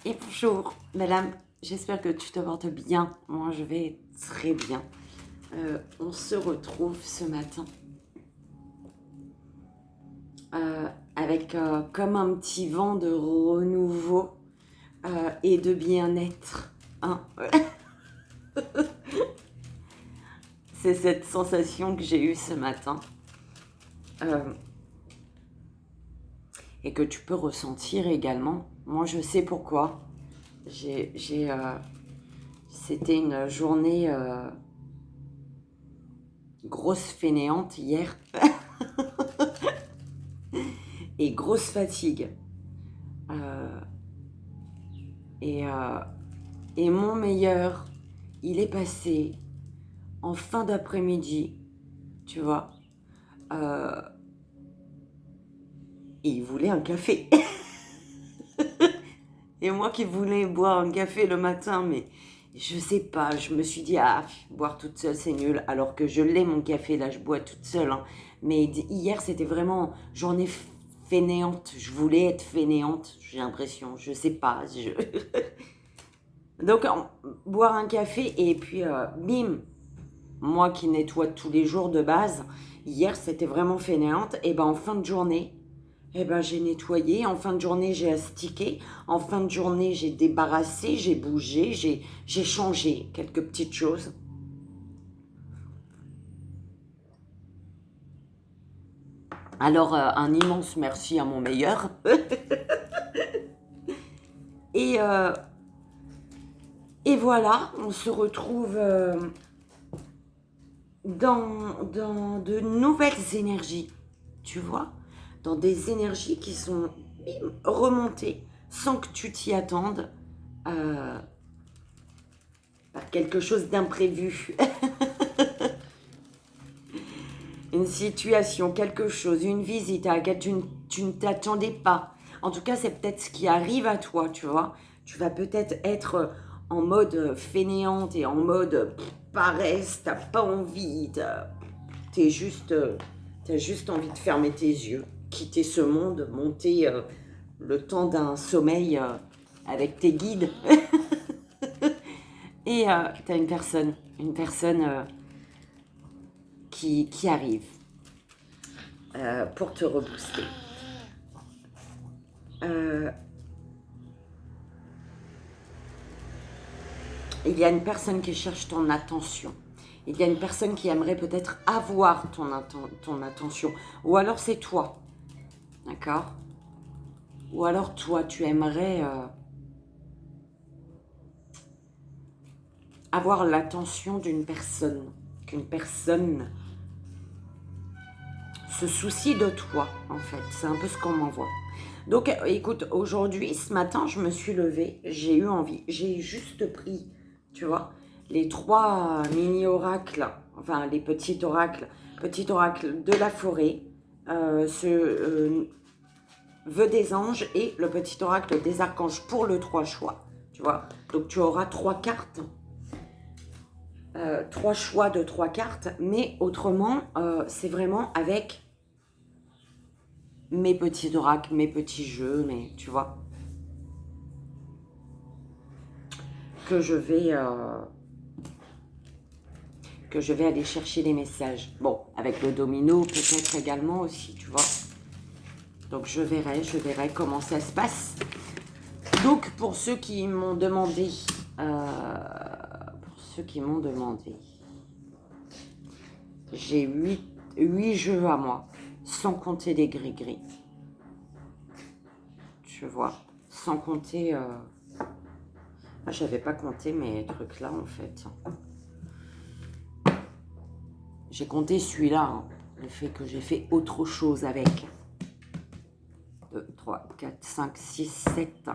Et bonjour, madame, j'espère que tu te portes bien. Moi, je vais très bien. On se retrouve ce matin avec comme un petit vent de renouveau et de bien-être. Hein. C'est cette sensation que j'ai eue ce matin et que tu peux ressentir également. Moi, je sais pourquoi. C'était une journée grosse fainéante hier et grosse fatigue. Et mon meilleur, il est passé en fin d'après-midi, tu vois. Et il voulait un café. Et moi qui voulais boire un café le matin, mais je sais pas, je me suis dit, boire toute seule, c'est nul. Alors que je l'ai, mon café, là, je bois toute seule. Hein. Mais hier, c'était vraiment journée fainéante. Je voulais être fainéante, j'ai l'impression. Je sais pas. Donc, boire un café et puis, bim, moi qui nettoie tous les jours de base, hier, c'était vraiment fainéante. Et ben, en fin de journée, j'ai nettoyé, en fin de journée j'ai astiqué, en fin de journée j'ai débarrassé, j'ai bougé, j'ai changé quelques petites choses. Alors un immense merci à mon meilleur. et voilà, on se retrouve dans de nouvelles énergies, tu vois, dans des énergies qui sont remontées sans que tu t'y attendes. Par quelque chose d'imprévu. Une situation, quelque chose, une visite à laquelle tu ne t'attendais pas. En tout cas, c'est peut-être ce qui arrive à toi, tu vois. Tu vas peut-être être en mode fainéante et en mode paresse, t'as pas envie, t'as juste envie de fermer tes yeux, quitter ce monde, monter le temps d'un sommeil avec tes guides. Et tu as une personne qui arrive pour te rebooster. Il y a une personne qui cherche ton attention. Il y a une personne qui aimerait peut-être avoir ton attention. Ou alors c'est toi. D'accord ? Ou alors toi, tu aimerais avoir l'attention d'une personne. Qu'une personne se soucie de toi, en fait. C'est un peu ce qu'on m'envoie. Donc, écoute, aujourd'hui, ce matin, je me suis levée, j'ai eu envie. J'ai juste pris, tu vois, les 3 mini-oracles, enfin, les petits oracles de la forêt, vœu des anges et le petit oracle des archanges pour le 3 choix, tu vois. Donc, tu auras 3 cartes. 3 choix de 3 cartes, mais autrement, c'est vraiment avec mes petits oracles, mes petits jeux, tu vois, que je vais aller chercher les messages. Bon, avec le domino, peut-être également aussi, tu vois. Donc, je verrai comment ça se passe. Donc, pour ceux qui m'ont demandé, j'ai 8 jeux à moi, sans compter les gris-gris. Tu vois, sans compter... j'avais pas compté mes trucs là, en fait. J'ai compté celui-là, hein, le fait que j'ai fait autre chose avec. 2, 3, 4, 5, 6, 7,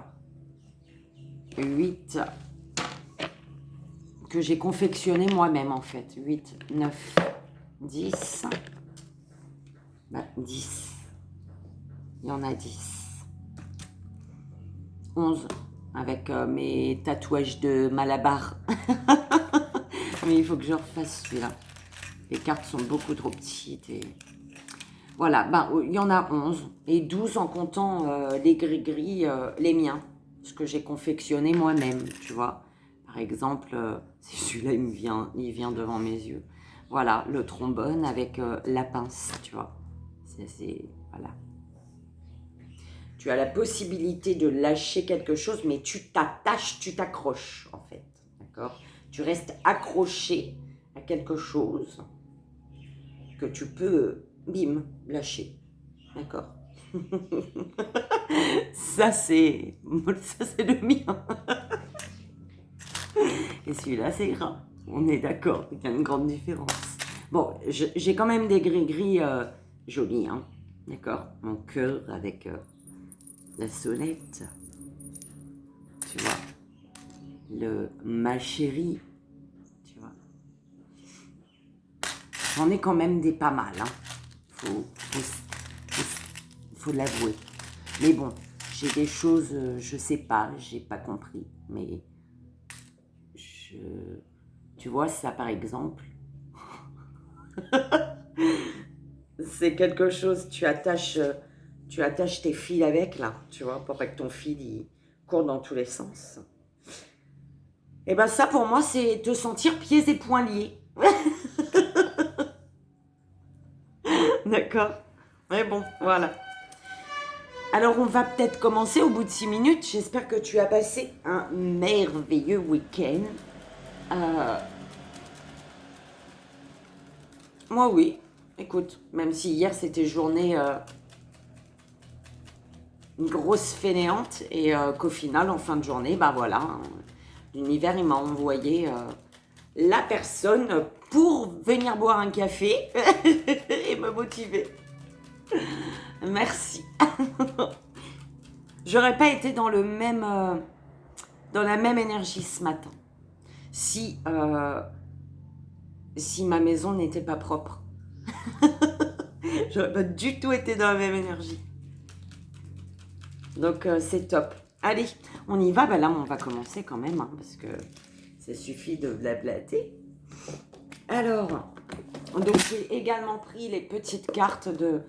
8... que j'ai confectionné moi-même, en fait. 8, 9, 10. 10. Il y en a 10. 11. Avec mes tatouages de Malabar. Mais il faut que je refasse celui-là. Les cartes sont beaucoup trop petites. Et... voilà, il y en a 11. Et 12 en comptant les gris-gris, les miens. ce que j'ai confectionné moi-même, tu vois. Par exemple, c'est celui-là, il vient devant mes yeux. Voilà, le trombone avec la pince, tu vois. Voilà. Tu as la possibilité de lâcher quelque chose, mais tu t'attaches, tu t'accroches, en fait. D'accord? Tu restes accroché à quelque chose que tu peux, bim, lâcher. D'accord? Ça, c'est le mien. Et celui-là, c'est gras. On est d'accord, il y a une grande différence. Bon, j'ai quand même des gris-gris jolis, hein. D'accord? Mon cœur avec la sonnette. Tu vois? Le ma chérie. Tu vois? J'en ai quand même des pas mal, hein. Faut l'avouer. Mais bon, j'ai des choses, je sais pas, j'ai pas compris. Mais tu vois, ça par exemple, c'est quelque chose, tu attaches tes fils avec là, tu vois, pour pas que ton fil il court dans tous les sens. Et ben ça pour moi, c'est te sentir pieds et poings liés. D'accord? Mais bon, voilà. Alors on va peut-être commencer au bout de 6 minutes. J'espère que tu as passé un merveilleux week-end. Moi oui. Écoute, même si hier c'était journée une grosse fainéante et qu'au final en fin de journée, bah voilà, l'univers il m'a envoyé la personne pour venir boire un café et me motiver. Merci. J'aurais pas été dans le même dans la même énergie ce matin si ma maison n'était pas propre. J'aurais pas du tout été dans la même énergie. Donc c'est top. Allez, on y va. Ben là, on va commencer quand même, hein, parce que ça suffit de blablater. Alors, donc j'ai également pris les petites cartes de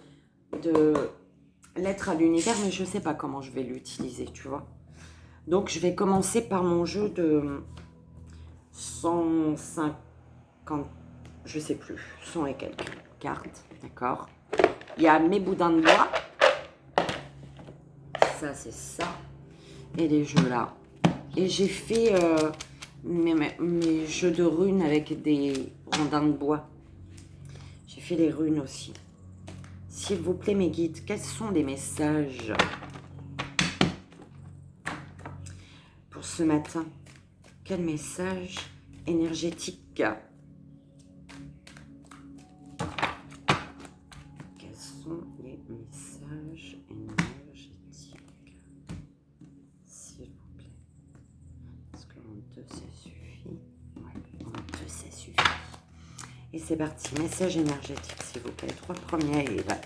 lettres à l'univers, mais je ne sais pas comment je vais l'utiliser, tu vois. Donc je vais commencer par mon jeu de 150, je sais plus, 100 et quelques cartes, d'accord. Il y a mes boudins de bois. Ça, c'est ça. Et les jeux là. Et j'ai fait mes jeux de runes avec des rondins de bois. J'ai fait les runes aussi. S'il vous plaît, mes guides, quels sont les messages pour ce matin? Quel message énergétique? Quels sont les messages énergétiques? S'il vous plaît. Est-ce que en 2 ça suffit? Ouais, en 2 ça suffit. Et c'est parti, message énergétique, s'il vous plaît. 3 premiers et là.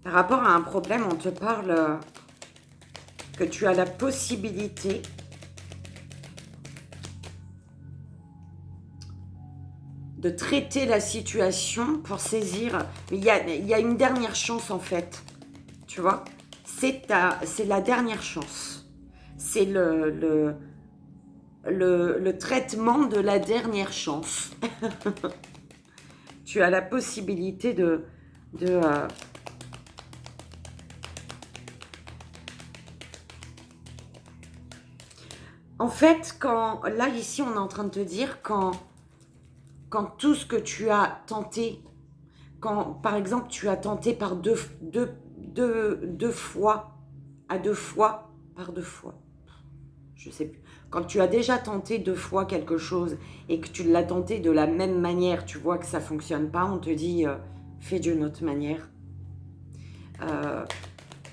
Par rapport à un problème, on te parle que tu as la possibilité de traiter la situation pour saisir. Il y a une dernière chance en fait, tu vois. C'est la dernière chance. C'est le traitement de la dernière chance. Tu as la possibilité de en fait, là, ici, on est en train de te dire quand tout ce que tu as tenté, quand, par exemple, tu as tenté par deux fois, à 2 fois, par 2 fois, je sais plus. Quand tu as déjà tenté 2 fois quelque chose et que tu l'as tenté de la même manière, tu vois que ça fonctionne pas, on te dit fais d'une autre manière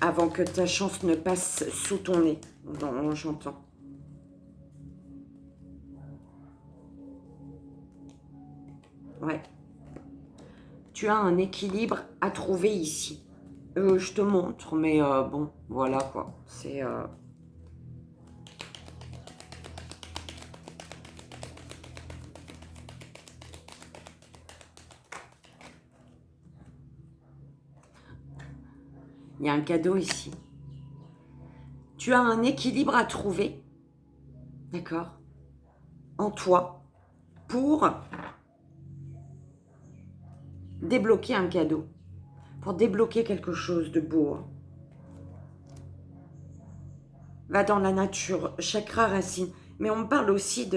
avant que ta chance ne passe sous ton nez, j'entends. Ouais. Tu as un équilibre à trouver ici. Je te montre, mais bon, voilà quoi. C'est... Il y a un cadeau ici. Tu as un équilibre à trouver, d'accord, en toi, pour débloquer un cadeau, pour débloquer quelque chose de beau. Va dans la nature, chakra racine. Mais on me parle aussi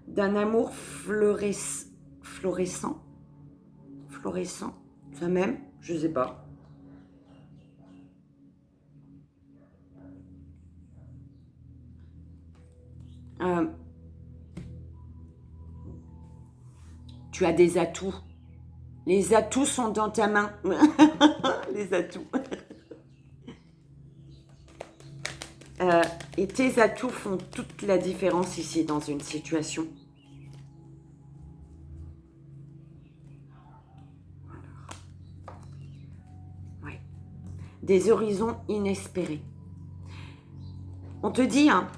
d'un amour fluorescent, ça même, je sais pas. Tu as des atouts. Les atouts sont dans ta main. Les atouts. Et tes atouts font toute la différence ici dans une situation. Ouais. Des horizons inespérés. On te dit, hein,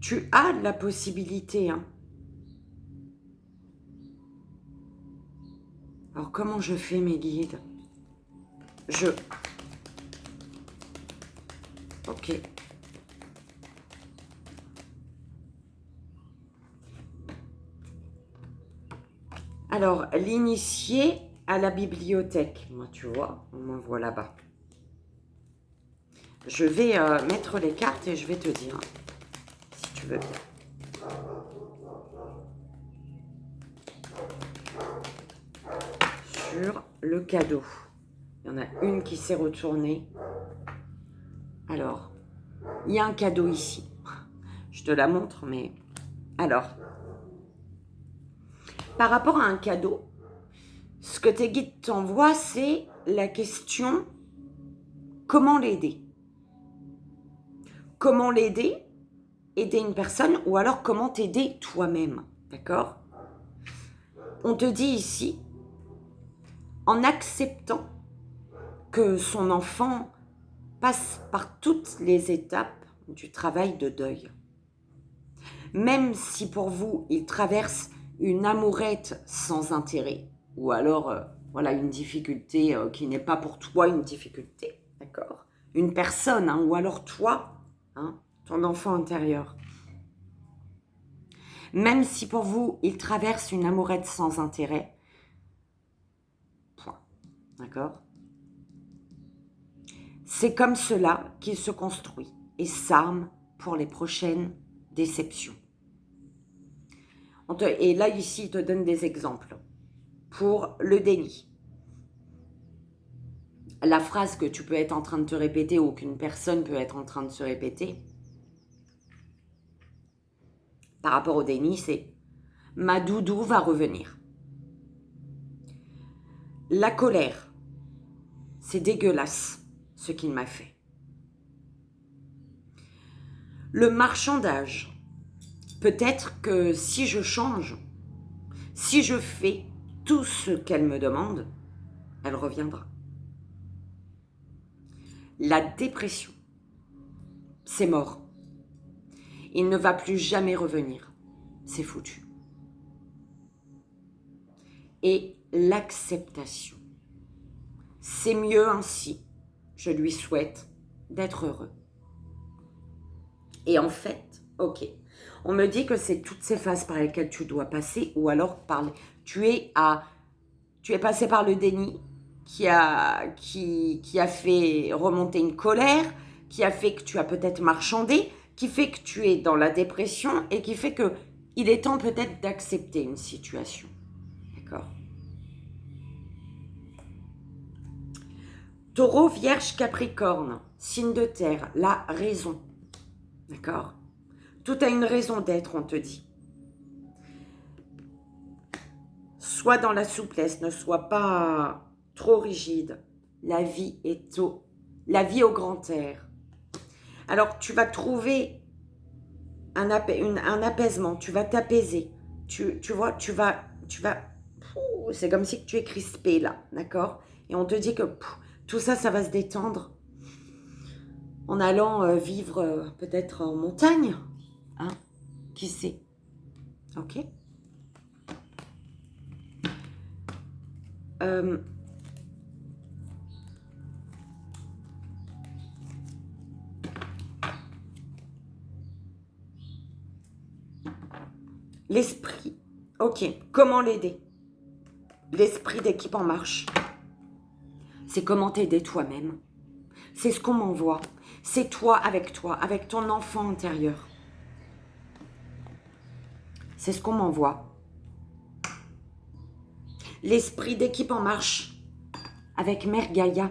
tu as la possibilité. Hein. Alors, comment je fais mes guides? Ok. Alors, l'initié à la bibliothèque. Moi, tu vois, on m'envoie là-bas. Je vais mettre les cartes et je vais te dire, si tu veux bien. Sur le cadeau. Il y en a une qui s'est retournée. Alors, il y a un cadeau ici. Je te la montre, mais... Alors, par rapport à un cadeau, ce que tes guides t'envoient, c'est la question comment l'aider. Comment l'aider, aider une personne, ou alors comment t'aider toi-même, d'accord? On te dit ici, en acceptant que son enfant passe par toutes les étapes du travail de deuil. Même si pour vous, il traverse une amourette sans intérêt, ou alors voilà, une difficulté qui n'est pas pour toi une difficulté, d'accord? Une personne, hein, ou alors toi, hein, ton enfant intérieur. Même si pour vous, il traverse une amourette sans intérêt, point, d'accord? C'est comme cela qu'il se construit et s'arme pour les prochaines déceptions. Et là, ici, il te donne des exemples. Pour le déni. La phrase que tu peux être en train de te répéter ou qu'une personne peut être en train de se répéter par rapport au déni, c'est « ma doudou va revenir ». La colère, c'est dégueulasse ce qu'il m'a fait. Le marchandage, peut-être que si je change, si je fais tout ce qu'elle me demande, elle reviendra. La dépression, c'est mort. Il ne va plus jamais revenir. C'est foutu. Et l'acceptation. C'est mieux ainsi. Je lui souhaite d'être heureux. Et en fait, ok, on me dit que c'est toutes ces phases par lesquelles tu dois passer, ou alors tu es passé par le déni qui a fait remonter une colère, qui a fait que tu as peut-être marchandé, qui fait que tu es dans la dépression et qui fait que il est temps peut-être d'accepter une situation. D'accord? Taureau, Vierge, Capricorne, signe de terre, la raison. D'accord? Tout a une raison d'être, on te dit. Sois dans la souplesse, ne sois pas trop rigide. La vie au grand air. Alors, tu vas trouver un apaisement, tu vas t'apaiser. Tu vois, c'est comme si tu es crispé là, d'accord? Et on te dit que tout ça, ça va se détendre en allant vivre peut-être en montagne, hein? Qui sait? Ok? L'esprit. Ok, comment l'aider? L'esprit d'équipe en marche. C'est comment t'aider toi-même. C'est ce qu'on m'envoie. C'est toi, avec ton enfant intérieur. C'est ce qu'on m'envoie. L'esprit d'équipe en marche avec Mère Gaïa.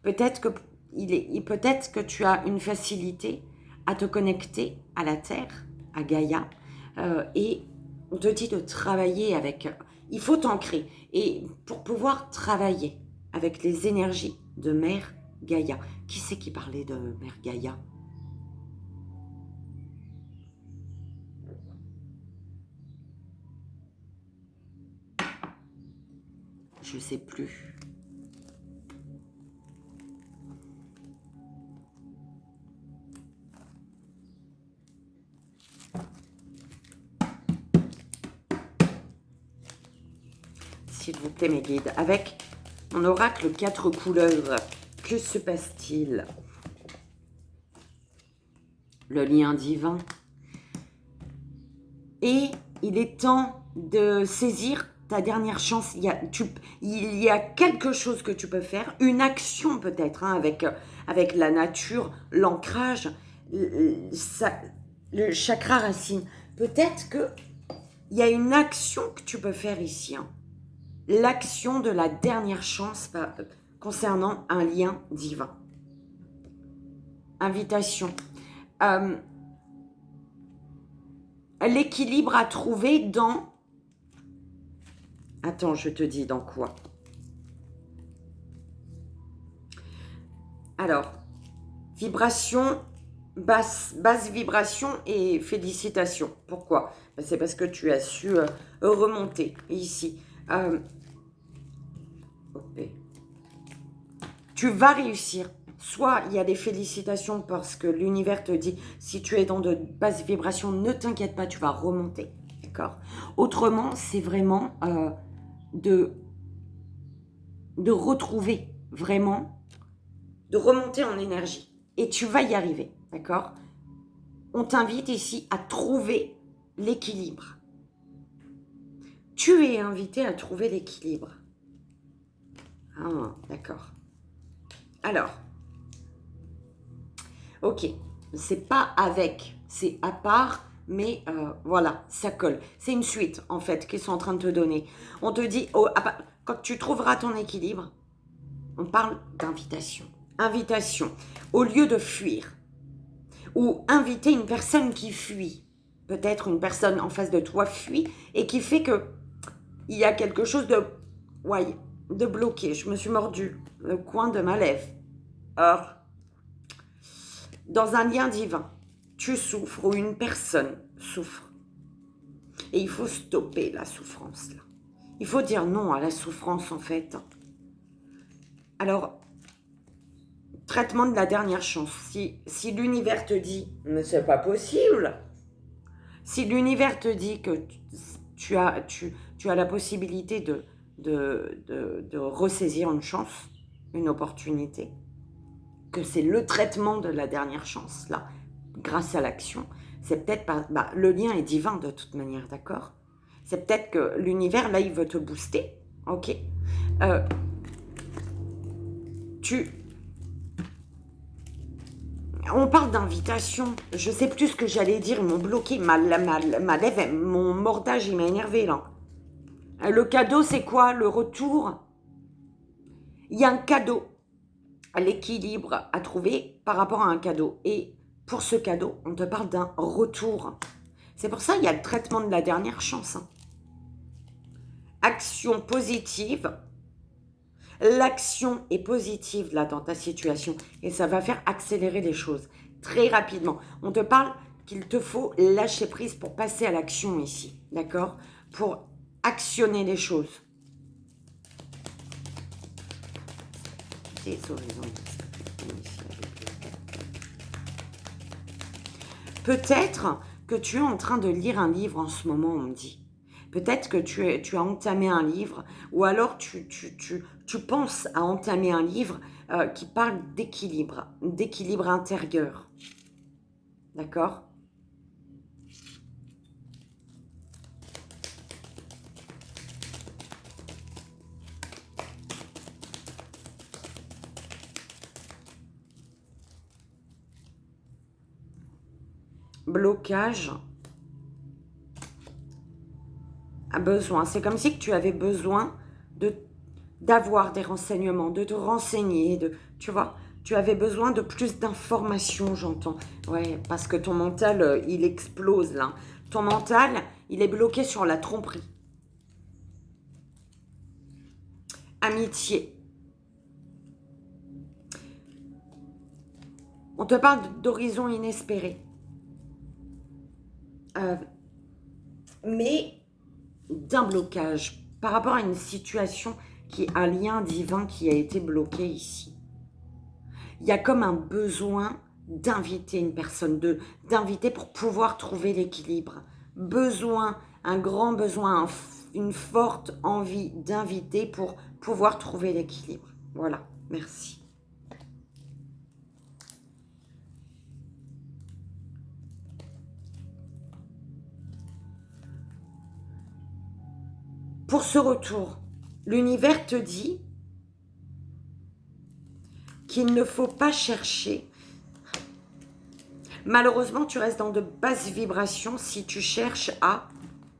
Peut-être que tu as une facilité à te connecter à la Terre, à Gaïa, et on te dit de travailler avec... Il faut t'ancrer. Et pour pouvoir travailler avec les énergies de Mère Gaïa. Qui c'est qui parlait de Mère Gaïa? Je ne sais plus. S'il vous plaît, mes guides, avec mon oracle 4 couleurs, que se passe-t-il? Le lien divin. Et il est temps de saisir ta dernière chance. Il y a quelque chose que tu peux faire, une action peut-être, hein, avec la nature, l'ancrage, le chakra racine. Peut-être qu'il y a une action que tu peux faire ici, hein. L'action de la dernière chance concernant un lien divin. Invitation. L'équilibre à trouver dans... Attends, je te dis dans quoi. Alors, vibration, basse vibration et félicitations. Pourquoi? C'est parce que tu as su remonter ici. Tu vas réussir. Soit il y a des félicitations parce que l'univers te dit, si tu es dans de basses vibrations, ne t'inquiète pas, tu vas remonter. D'accord? Autrement, c'est vraiment de retrouver vraiment, de remonter en énergie. Et tu vas y arriver. D'accord? On t'invite ici à trouver l'équilibre. Tu es invité à trouver l'équilibre. Ah, d'accord. Alors, ok, c'est pas avec, c'est à part, mais voilà, ça colle. C'est une suite, en fait, qu'ils sont en train de te donner. On te dit, quand tu trouveras ton équilibre, on parle d'invitation. Invitation, au lieu de fuir, ou inviter une personne qui fuit. Peut-être une personne en face de toi fuit, et qui fait que il y a quelque chose de bloqué. Je me suis mordu le coin de ma lèvre. Or, dans un lien divin, tu souffres ou une personne souffre. Et il faut stopper la souffrance là. Il faut dire non à la souffrance en fait. Alors, traitement de la dernière chance. Si l'univers te dit « mais c'est pas possible », si l'univers te dit que tu as la possibilité de ressaisir une chance, une opportunité, que c'est le traitement de la dernière chance, là, grâce à l'action, c'est peut-être pas... le lien est divin de toute manière, d'accord? C'est peut-être que l'univers, là, il veut te booster, ok? On parle d'invitation. Je sais plus ce que j'allais dire, ils m'ont bloqué. Ma lèvre, mon mordage, il m'a énervé, là. Le cadeau, c'est quoi? Le retour? Il y a un cadeau. L'équilibre à trouver par rapport à un cadeau. Et pour ce cadeau, on te parle d'un retour. C'est pour ça qu'il y a le traitement de la dernière chance. Hein. Action positive. L'action est positive là dans ta situation et ça va faire accélérer les choses très rapidement. On te parle qu'il te faut lâcher prise pour passer à l'action ici, d'accord? Pour actionner les choses. Peut-être que tu es en train de lire un livre en ce moment, on me dit. Peut-être que tu as entamé un livre ou alors tu penses à entamer un livre qui parle d'équilibre intérieur. D'accord? blocage a besoin. C'est comme si tu avais besoin d'avoir des renseignements, de te renseigner, tu vois, tu avais besoin de plus d'informations, j'entends. Ouais, parce que ton mental, il explose là. Ton mental, il est bloqué sur la tromperie. Amitié. On te parle d'horizons inespérés. Mais d'un blocage par rapport à une situation qui est un lien divin qui a été bloqué ici. Il y a comme un besoin d'inviter une personne, d'inviter pour pouvoir trouver l'équilibre. Besoin, un grand besoin, une forte envie d'inviter pour pouvoir trouver l'équilibre. Voilà, merci. Pour ce retour, l'univers te dit qu'il ne faut pas chercher. Malheureusement, tu restes dans de basses vibrations si tu cherches à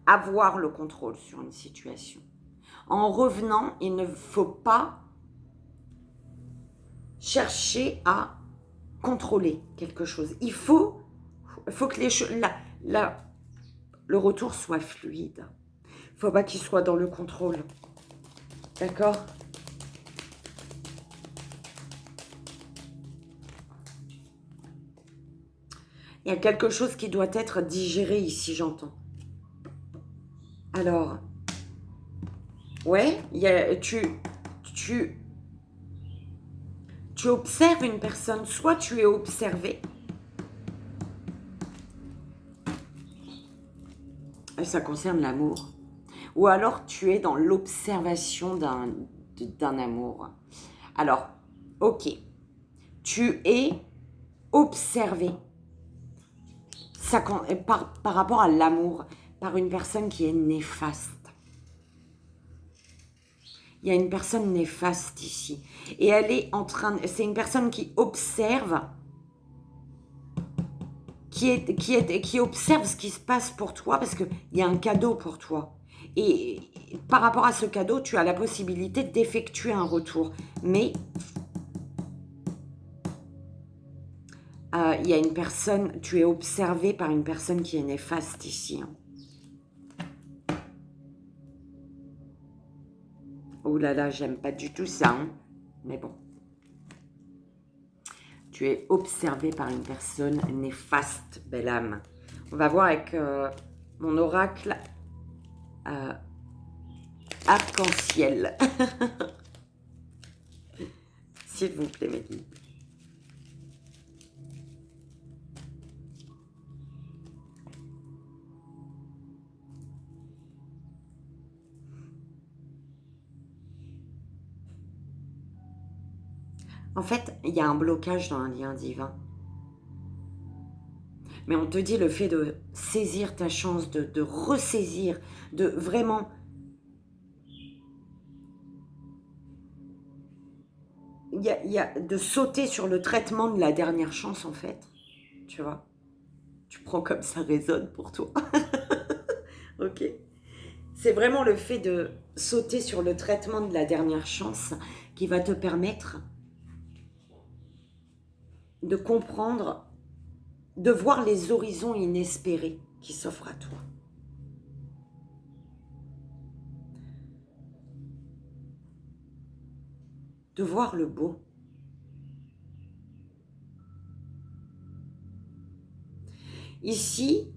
avoir le contrôle sur une situation. En revenant, il ne faut pas chercher à contrôler quelque chose. Il faut que le retour soit fluide. Il ne faut pas qu'il soit dans le contrôle. D'accord ? Il y a quelque chose qui doit être digéré ici, j'entends. Alors, ouais, tu observes une personne, soit tu es observé, et ça concerne l'amour, ou alors tu es dans l'observation d'un amour. Alors, ok, tu es observé ça, par rapport à l'amour, par une personne qui est néfaste. Il y a une personne néfaste ici. Et elle est c'est une personne qui observe, qui observe ce qui se passe pour toi, parce qu'il y a un cadeau pour toi. Et par rapport à ce cadeau, tu as la possibilité d'effectuer un retour. Mais il y a une personne, tu es observé par une personne qui est néfaste ici. Hein. Oh là là, j'aime pas du tout ça, hein. Mais bon. Tu es observé par une personne néfaste, belle âme. On va voir avec mon oracle arc-en-ciel. S'il vous plaît, mes guides. En fait, il y a un blocage dans un lien divin. Mais on te dit le fait de saisir ta chance, de ressaisir, de vraiment... Il y a de sauter sur le traitement de la dernière chance, en fait. Tu vois ? Tu prends comme ça résonne pour toi. Ok ? C'est vraiment le fait de sauter sur le traitement de la dernière chance qui va te permettre de comprendre, de voir les horizons inespérés qui s'offrent à toi. De voir le beau. Ici,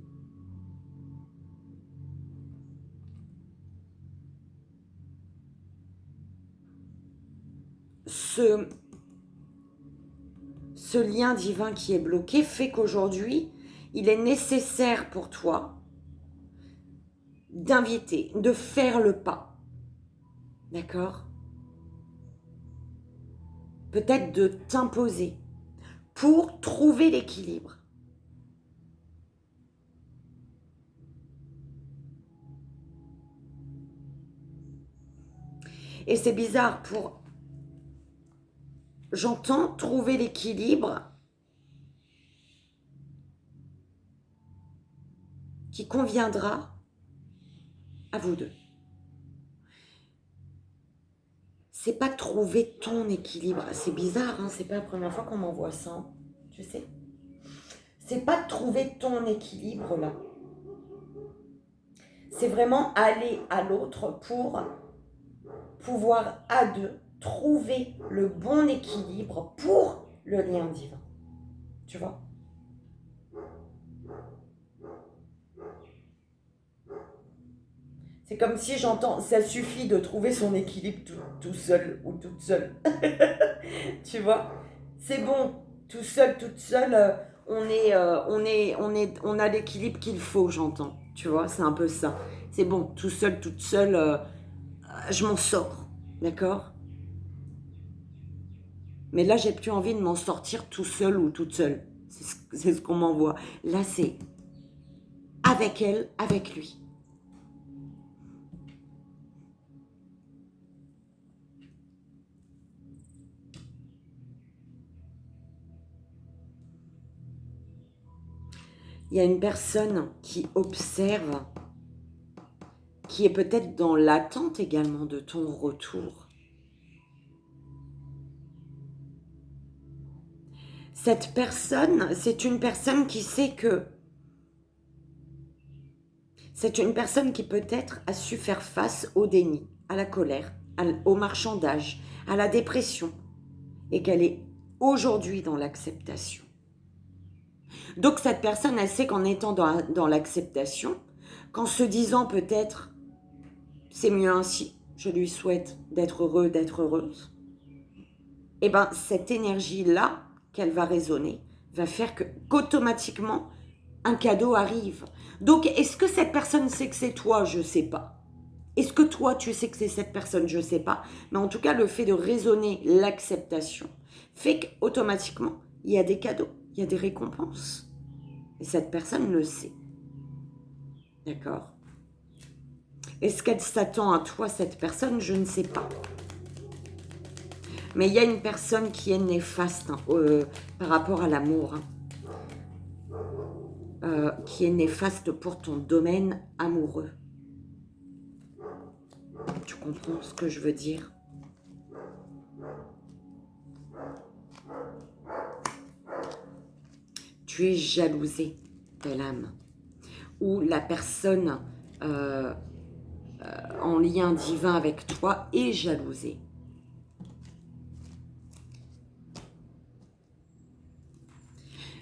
ce lien divin qui est bloqué fait qu'aujourd'hui, il est nécessaire pour toi d'inviter, de faire le pas. D'accord ? Peut-être de t'imposer pour trouver l'équilibre. Et c'est bizarre pour... J'entends trouver l'équilibre. qui conviendra à vous deux. C'est pas trouver ton équilibre. C'est bizarre, hein, c'est pas la première fois qu'on m'envoie ça, hein, tu sais. C'est pas trouver ton équilibre là. C'est vraiment aller à l'autre pour pouvoir à deux trouver le bon équilibre pour le lien divin. Tu vois? C'est comme si j'entends, ça suffit de trouver son équilibre tout seul ou toute seule. Tu vois? C'est bon, tout seul, toute seule, on a l'équilibre qu'il faut, j'entends. Tu vois? C'est un peu ça. C'est bon, tout seul, toute seule, je m'en sors. D'accord? Mais là, j'ai plus envie de m'en sortir tout seul ou toute seule. C'est ce qu'on m'envoie. Là, c'est avec elle, avec lui. Il y a une personne qui observe, qui est peut-être dans l'attente également de ton retour. Cette personne, c'est une personne qui sait que c'est une personne qui peut-être a su faire face au déni, à la colère, au marchandage, à la dépression, et qu'elle est aujourd'hui dans l'acceptation. Donc cette personne, elle sait qu'en étant dans l'acceptation, qu'en se disant peut-être c'est mieux ainsi, je lui souhaite d'être heureux, d'être heureuse, et bien cette énergie-là qu'elle va résonner va faire qu'automatiquement un cadeau arrive. Donc est-ce que cette personne sait que c'est toi? Je ne sais pas. Est-ce que toi tu sais que c'est cette personne? Je ne sais pas. Mais en tout cas le fait de résonner l'acceptation fait qu'automatiquement il y a des cadeaux, il y a des récompenses. Et cette personne le sait. D'accord? Est-ce qu'elle s'attend à toi, cette personne? Je ne sais pas. Mais il y a une personne qui est néfaste hein, par rapport à l'amour. Hein, qui est néfaste pour ton domaine amoureux. Tu comprends ce que je veux dire? Tu es jalousé, belle âme. Ou la personne en lien divin avec toi est jalousée.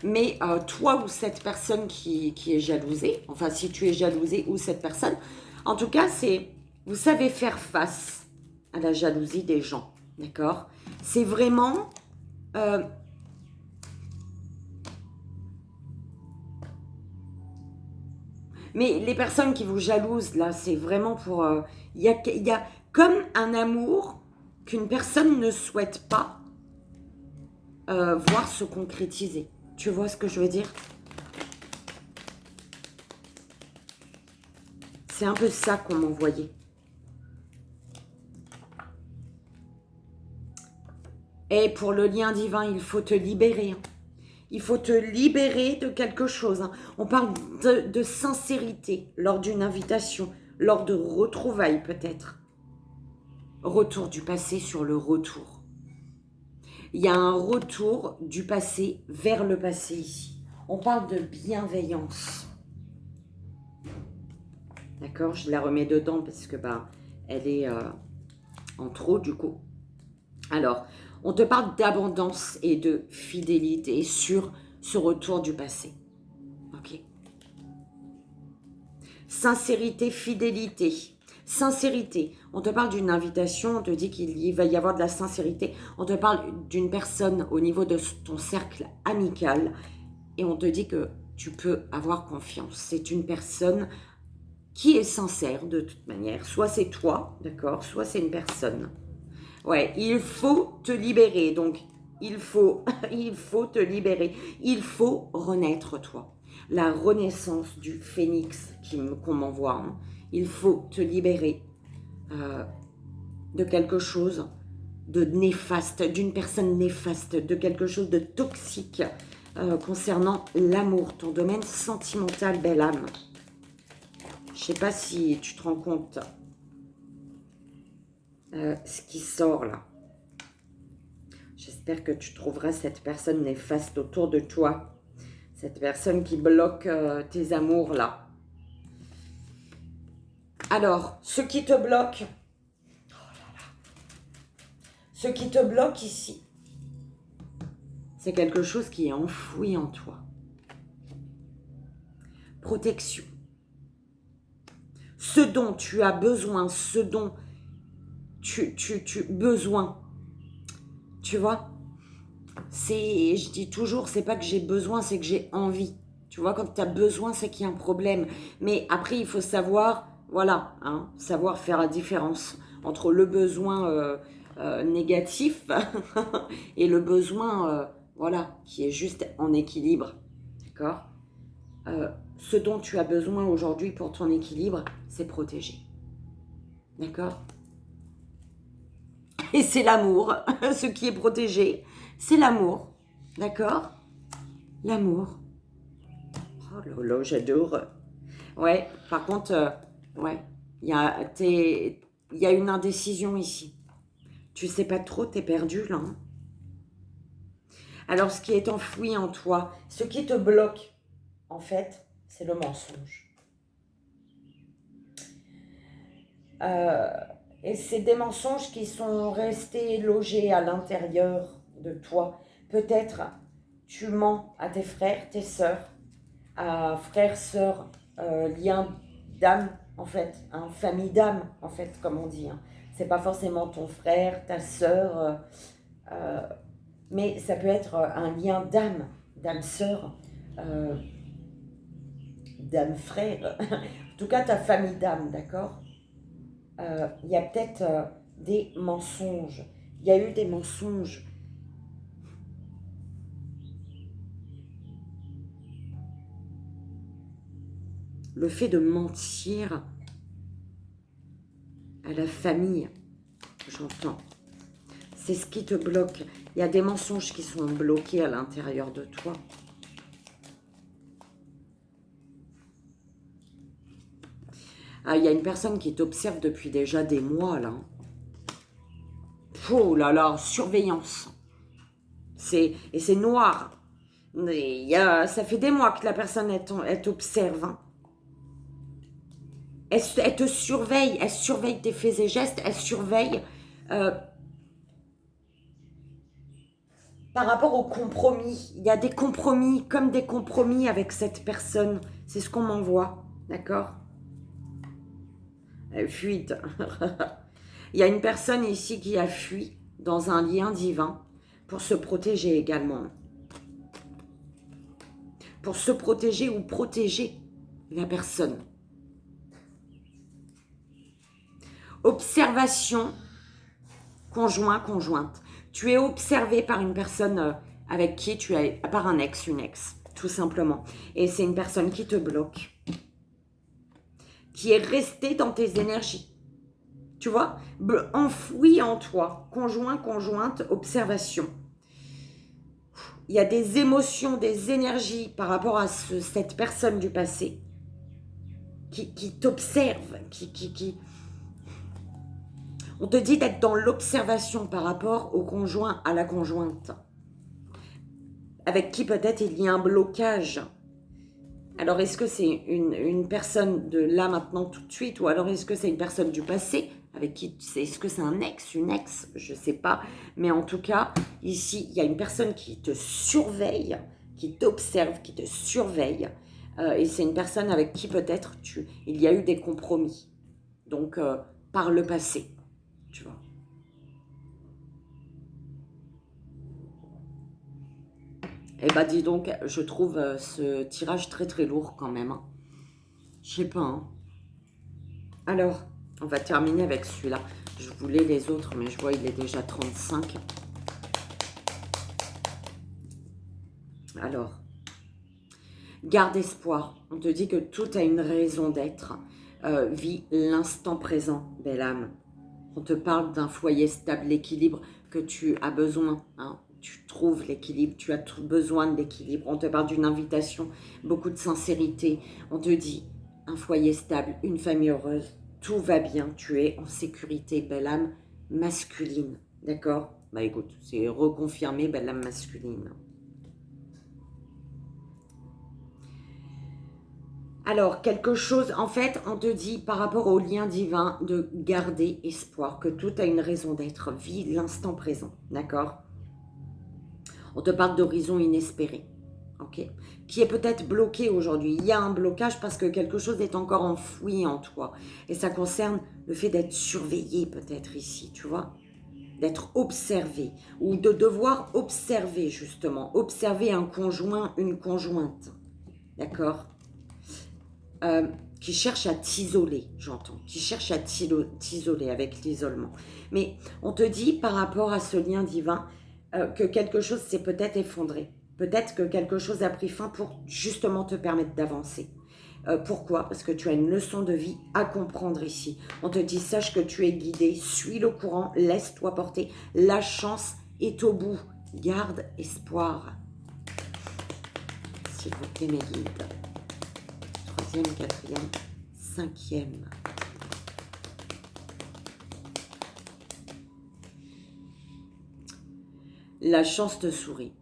Mais toi ou cette personne qui est jalousée, enfin si tu es jalousé ou cette personne, en tout cas vous savez faire face à la jalousie des gens, d'accord? C'est vraiment... mais les personnes qui vous jalousent, là, c'est vraiment pour... Il y a comme un amour qu'une personne ne souhaite pas voir se concrétiser. Tu vois ce que je veux dire? C'est un peu ça qu'on m'envoyait. Et pour le lien divin, il faut te libérer. Il faut te libérer de quelque chose. Hein. On parle de sincérité lors d'une invitation, lors de retrouvailles peut-être. Retour du passé sur le retour. Il y a un retour du passé vers le passé ici. On parle de bienveillance. D'accord? Je la remets dedans parce que elle est en trop du coup. Alors, on te parle d'abondance et de fidélité sur ce retour du passé. Ok? Sincérité, fidélité. Sincérité. On te parle d'une invitation, on te dit qu'il va y avoir de la sincérité. On te parle d'une personne au niveau de ton cercle amical et on te dit que tu peux avoir confiance. C'est une personne qui est sincère de toute manière. Soit c'est toi, d'accord? Soit c'est une personne. Ouais, il faut te libérer. Donc, il faut te libérer. Il faut renaître, toi. La renaissance du phénix qu'on m'envoie. Hein. Il faut te libérer de quelque chose de néfaste, d'une personne néfaste, de quelque chose de toxique concernant l'amour, ton domaine sentimental, belle âme. Je sais pas si tu te rends compte ce qui sort là. J'espère que tu trouveras cette personne néfaste autour de toi. Cette personne qui bloque tes amours là. Alors, ce qui te bloque, ce qui te bloque ici, c'est quelque chose qui est enfoui en toi. Protection. Ce dont tu as besoin, ce dont tu besoin. Tu vois, je dis toujours, c'est pas que j'ai besoin, c'est que j'ai envie. Tu vois, quand tu as besoin, c'est qu'il y a un problème. Mais après, il faut savoir, voilà, hein, savoir faire la différence entre le besoin négatif et le besoin, voilà, qui est juste en équilibre. D'accord ? Ce dont tu as besoin aujourd'hui pour ton équilibre, c'est protéger. D'accord ? Et c'est l'amour. Ce qui est protégé, c'est l'amour. D'accord ? L'amour. Oh là là, j'adore. Ouais, par contre, ouais, il y a une indécision ici. Tu sais pas trop, t'es perdu là. Hein. Alors, ce qui est enfoui en toi, ce qui te bloque, en fait, c'est le mensonge. Et c'est des mensonges qui sont restés logés à l'intérieur de toi. Peut-être tu mens à tes frères, tes sœurs, à frères, sœurs, lien d'âme en fait, hein, famille d'âme en fait, comme on dit. Hein. C'est pas forcément ton frère, ta sœur, mais ça peut être un lien d'âme, d'âme sœur, d'âme frère. En tout cas, ta famille d'âme, d'accord ? Il y a peut-être des mensonges. Il y a eu des mensonges. Le fait de mentir à la famille, j'entends. C'est ce qui te bloque. Il y a des mensonges qui sont bloqués à l'intérieur de toi. Ah, il y a une personne qui t'observe depuis déjà des mois, là. Oh là là, surveillance. Et c'est noir. Ça fait des mois que la personne, elle t'observe. Hein. Elle te surveille. Elle surveille tes faits et gestes. Elle surveille par rapport aux compromis. Il y a des compromis, comme des compromis avec cette personne. C'est ce qu'on m'envoie. D'accord ? Fuite. Il y a une personne ici qui a fui dans un lien divin pour se protéger également. Pour se protéger ou protéger la personne. Observation, conjoint, conjointe. Tu es observé par une personne avec qui tu es, par un ex, une ex, tout simplement. Et c'est une personne qui te bloque. Qui est restée dans tes énergies. Tu vois, enfoui en toi, conjoint, conjointe, observation. Il y a des émotions, des énergies par rapport à cette personne du passé qui t'observe, On te dit d'être dans l'observation par rapport au conjoint, à la conjointe, avec qui peut-être il y a un blocage. Alors, est-ce que c'est une personne de là, maintenant, tout de suite, ou alors est-ce que c'est une personne du passé avec qui, est-ce que c'est un ex, une ex, je ne sais pas. Mais en tout cas, ici, il y a une personne qui te surveille, qui t'observe, qui te surveille. Et c'est une personne avec qui peut-être il y a eu des compromis. Donc, par le passé, tu vois. Eh ben, dis donc, je trouve ce tirage très très lourd quand même. Hein. Je sais pas. Hein. Alors, on va terminer avec celui-là. Je voulais les autres, mais je vois il est déjà 35. Alors, garde espoir. On te dit que tout a une raison d'être. Vis l'instant présent, belle âme. On te parle d'un foyer stable, l'équilibre que tu as besoin. Hein. Tu trouves l'équilibre, tu as besoin de l'équilibre. On te parle d'une invitation, beaucoup de sincérité. On te dit, un foyer stable, une famille heureuse, tout va bien, tu es en sécurité, belle âme masculine, d'accord? Bah écoute, c'est reconfirmé, belle âme masculine. Alors, quelque chose, en fait, on te dit par rapport au lien divin de garder espoir, que tout a une raison d'être, vis l'instant présent, d'accord? On te parle d'horizon inespéré, ok? Qui est peut-être bloqué aujourd'hui. Il y a un blocage parce que quelque chose est encore enfoui en toi. Et ça concerne le fait d'être surveillé peut-être ici, tu vois? D'être observé ou de devoir observer justement. Observer un conjoint, une conjointe, d'accord? Qui cherche à t'isoler, j'entends, qui cherche à t'isoler avec l'isolement. Mais on te dit par rapport à ce lien divin que quelque chose s'est peut-être effondré. Peut-être que quelque chose a pris fin pour justement te permettre d'avancer. Pourquoi? Parce que tu as une leçon de vie à comprendre ici. On te dit, sache que tu es guidé, suis le courant, laisse-toi porter. La chance est au bout. Garde espoir. S'il vous plaît, mes guides. 3e, 4e, 5e. La chance te sourit.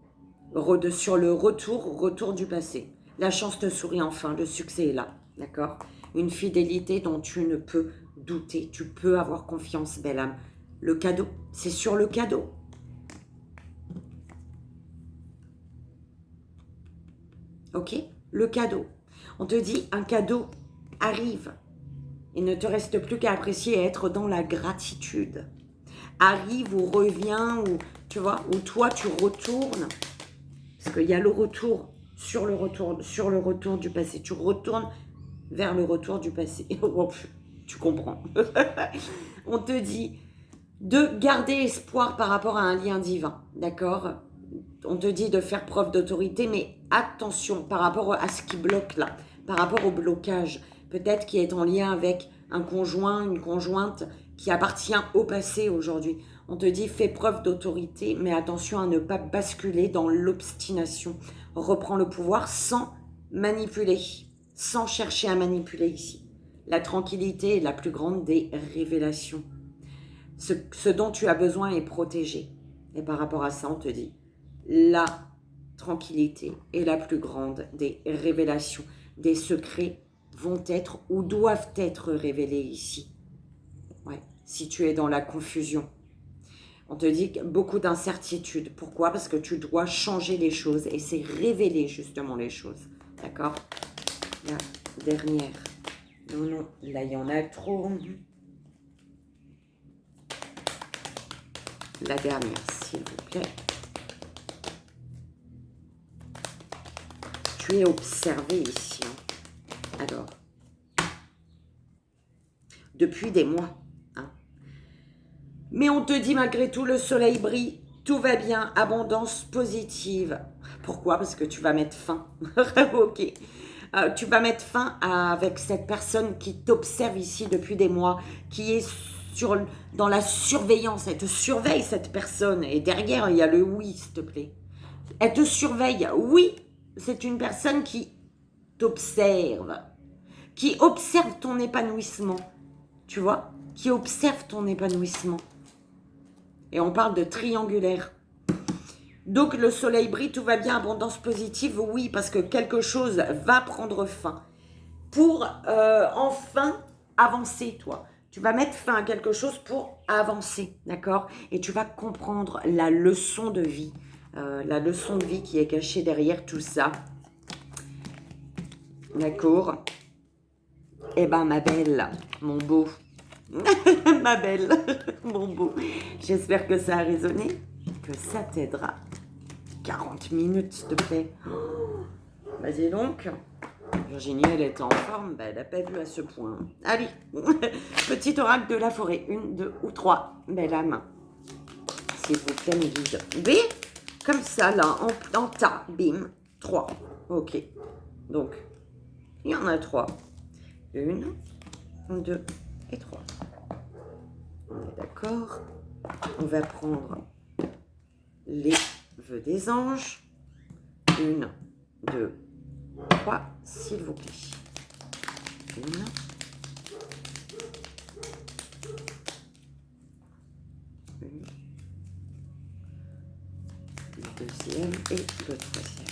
Sur le retour du passé. La chance te sourit enfin, le succès est là, d'accord? Une fidélité dont tu ne peux douter, tu peux avoir confiance, belle âme. Le cadeau, c'est sur le cadeau. Ok? Le cadeau. On te dit, un cadeau arrive. Il ne te reste plus qu'à apprécier et être dans la gratitude. Arrive ou revient, ou tu vois, ou toi tu retournes. Parce qu'il y a le retour sur le retour du passé. Tu retournes vers le retour du passé. Tu comprends. On te dit de garder espoir par rapport à un lien divin, d'accord? On te dit de faire preuve d'autorité, mais attention par rapport à ce qui bloque là, par rapport au blocage, peut-être qui est en lien avec un conjoint, une conjointe qui appartient au passé aujourd'hui. On te dit fais preuve d'autorité, mais attention à ne pas basculer dans l'obstination. Reprends le pouvoir sans manipuler, sans chercher à manipuler ici. La tranquillité est la plus grande des révélations. Ce dont tu as besoin est protégé. Et par rapport à ça, on te dit la tranquillité est la plus grande des révélations. Des secrets vont être ou doivent être révélés ici. Ouais, si tu es dans la confusion. On te dit beaucoup d'incertitudes. Pourquoi? Parce que tu dois changer les choses et c'est révéler justement les choses. D'accord? La dernière. Non, là il y en a trop. La dernière, s'il vous plaît. Tu es observé ici. Hein. Alors, depuis des mois. Hein. Mais on te dit malgré tout, le soleil brille, tout va bien, abondance positive. Pourquoi? Parce que tu vas mettre fin. Ok. Tu vas mettre fin avec cette personne qui t'observe ici depuis des mois, qui est dans la surveillance. Elle te surveille, cette personne. Et derrière, il y a le oui, s'il te plaît. Elle te surveille. Oui, c'est une personne qui t'observe, qui observe ton épanouissement. Tu vois? Qui observe ton épanouissement. Et on parle de triangulaire. Donc le soleil brille, tout va bien, abondance positive, oui, parce que quelque chose va prendre fin. Pour enfin avancer, toi. Tu vas mettre fin à quelque chose pour avancer, d'accord? Et tu vas comprendre la leçon de vie. La leçon de vie qui est cachée derrière tout ça. D'accord? Eh ben, ma belle, mon beau. Ma belle, mon beau. J'espère que ça a résonné, que ça t'aidera. 40 minutes, s'il te plaît. Vas-y donc. Virginie, elle était en forme, elle n'a pas vu à ce point. Allez, petit oracle de la forêt, 1, 2 ou 3. Belle âme. S'il vous plaît, mes guides. B, comme ça, là, en tas, bim, 3. Ok. Donc, il y en a 3. 1, 2 et 3. On est d'accord. On va prendre les vœux des anges. 1, 2, 3, s'il vous plaît. Une. Le deuxième et le troisième.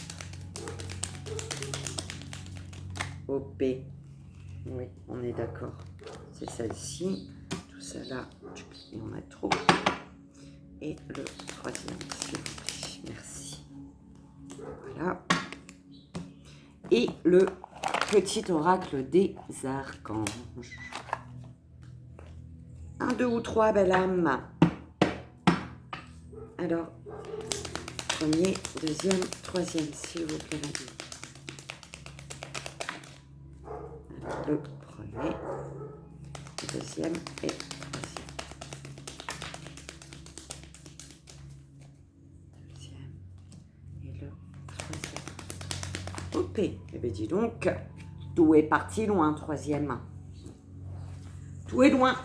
OP. Oui, on est d'accord. C'est celle-ci. Tout ça là, il y en a trop. Et le troisième, s'il vous plaît. Merci. Voilà. Et le petit oracle des archanges. 1, 2 ou 3, belle âme. Alors, premier, deuxième, troisième, s'il vous plaît, la vie. Alors, le premier, le deuxième et le troisième. Deuxième et le troisième. Ok, eh bien dis donc, tout est parti loin, troisième. Tout est loin.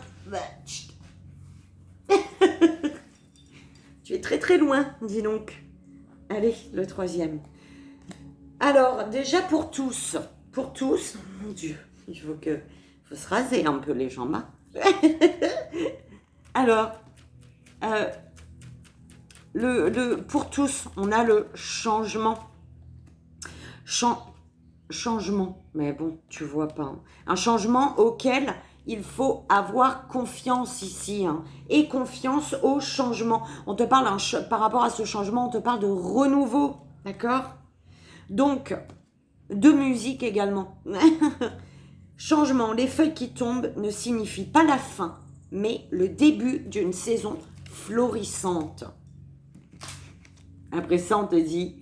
Tu es très très loin, dis donc. Allez, le troisième. Alors, déjà pour tous, mon Dieu, il faut se raser un peu les jambes. Hein. Alors, pour tous, on a le changement. Changement, mais bon, tu vois pas. Hein. Un changement auquel il faut avoir confiance ici. Hein, et confiance au changement. On te parle, par rapport à ce changement, on te parle de renouveau. D'accord ? Donc, de musique également. Changement, les feuilles qui tombent ne signifient pas la fin, mais le début d'une saison florissante. Après ça, on te dit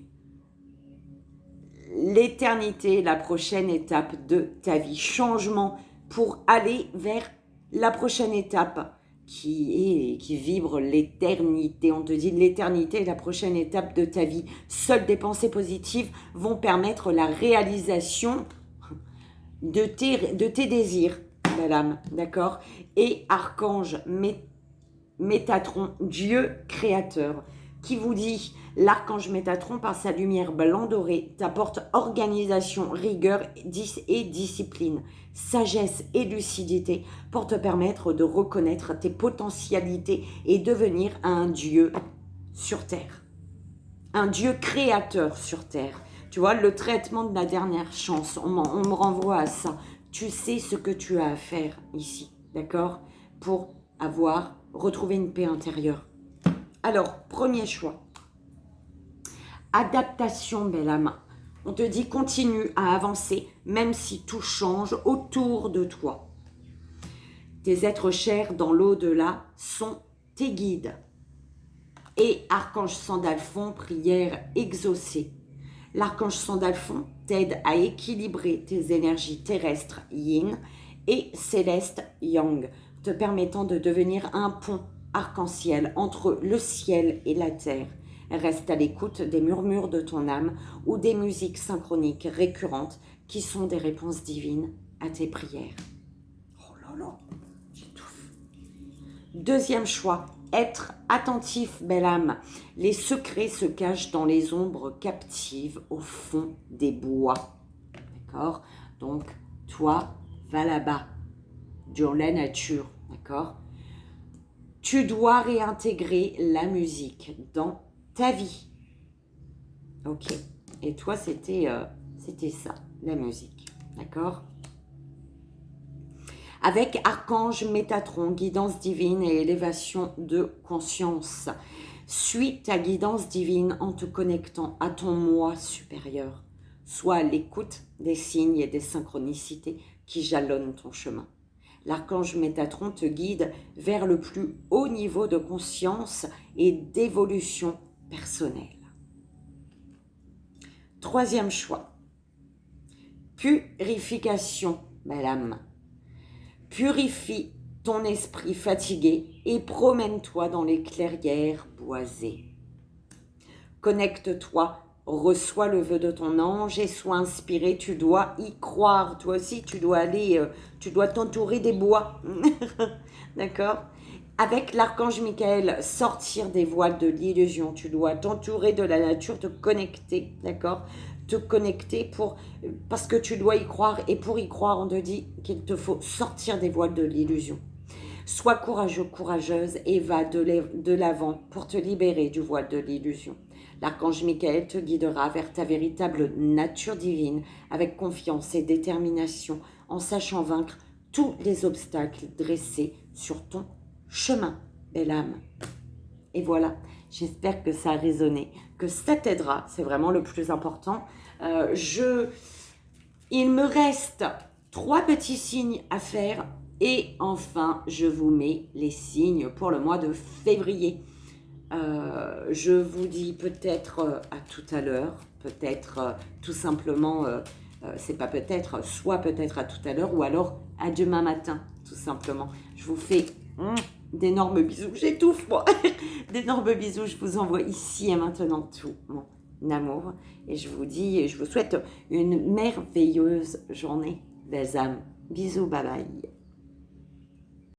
l'éternité, la prochaine étape de ta vie. Changement pour aller vers la prochaine étape qui vibre l'éternité. On te dit l'éternité est la prochaine étape de ta vie. Seules des pensées positives vont permettre la réalisation de tes désirs, belle âme, d'accord ? Et archange Métatron, Dieu créateur, qui vous dit, l'archange Métatron, par sa lumière blanc doré, t'apporte organisation, rigueur et discipline, sagesse et lucidité pour te permettre de reconnaître tes potentialités et devenir un Dieu sur terre. Un Dieu créateur sur terre. Tu vois, le traitement de la dernière chance, on me renvoie à ça. Tu sais ce que tu as à faire ici, d'accord ? Pour retrouver une paix intérieure. Alors, premier choix. Adaptation, belle âme. On te dit continue à avancer, même si tout change autour de toi. Tes êtres chers dans l'au-delà sont tes guides. Et Archange Sandalphon, prière exaucée. L'archange Sandalphon t'aide à équilibrer tes énergies terrestres yin et célestes yang, te permettant de devenir un pont arc-en-ciel entre le ciel et la terre. Reste à l'écoute des murmures de ton âme ou des musiques synchroniques récurrentes qui sont des réponses divines à tes prières. Oh là là, j'étouffe. Deuxième choix, être attentif, belle âme. Les secrets se cachent dans les ombres captives au fond des bois. D'accord ? Donc, toi, va là-bas, dans la nature. D'accord ? Tu dois réintégrer la musique dans ta vie. Ok. Et toi, c'était ça, la musique. D'accord ? Avec Archange Métatron, guidance divine et élévation de conscience. Suis ta guidance divine en te connectant à ton moi supérieur. Sois à l'écoute des signes et des synchronicités qui jalonnent ton chemin. L'archange Métatron te guide vers le plus haut niveau de conscience et d'évolution personnelle. Troisième choix. Purification, belle âme. Purifie ton esprit fatigué et promène-toi dans les clairières boisées. Connecte-toi, reçois le vœu de ton ange et sois inspiré. Tu dois y croire. Toi aussi, tu dois t'entourer des bois. D'accord ? Avec l'archange Michael, sortir des voiles de l'illusion. Tu dois t'entourer de la nature, te connecter. D'accord ? te connecter parce que tu dois y croire. Et pour y croire, on te dit qu'il te faut sortir des voiles de l'illusion. Sois courageux, courageuse et va de l'avant pour te libérer du voile de l'illusion. L'archange Michael te guidera vers ta véritable nature divine avec confiance et détermination en sachant vaincre tous les obstacles dressés sur ton chemin, belle âme. Et voilà, j'espère que ça a résonné, que ça t'aidera, c'est vraiment le plus important. Il me reste 3 petits signes à faire et enfin, je vous mets les signes pour le mois de février. Je vous dis peut-être à tout à l'heure, peut-être tout simplement, c'est pas peut-être, soit peut-être à tout à l'heure ou alors à demain matin, tout simplement. Je vous fais d'énormes bisous, j'étouffe moi, d'énormes bisous, je vous envoie ici et maintenant tout mon amour et je vous dis et je vous souhaite une merveilleuse journée, belles âmes. Bisous, bye bye.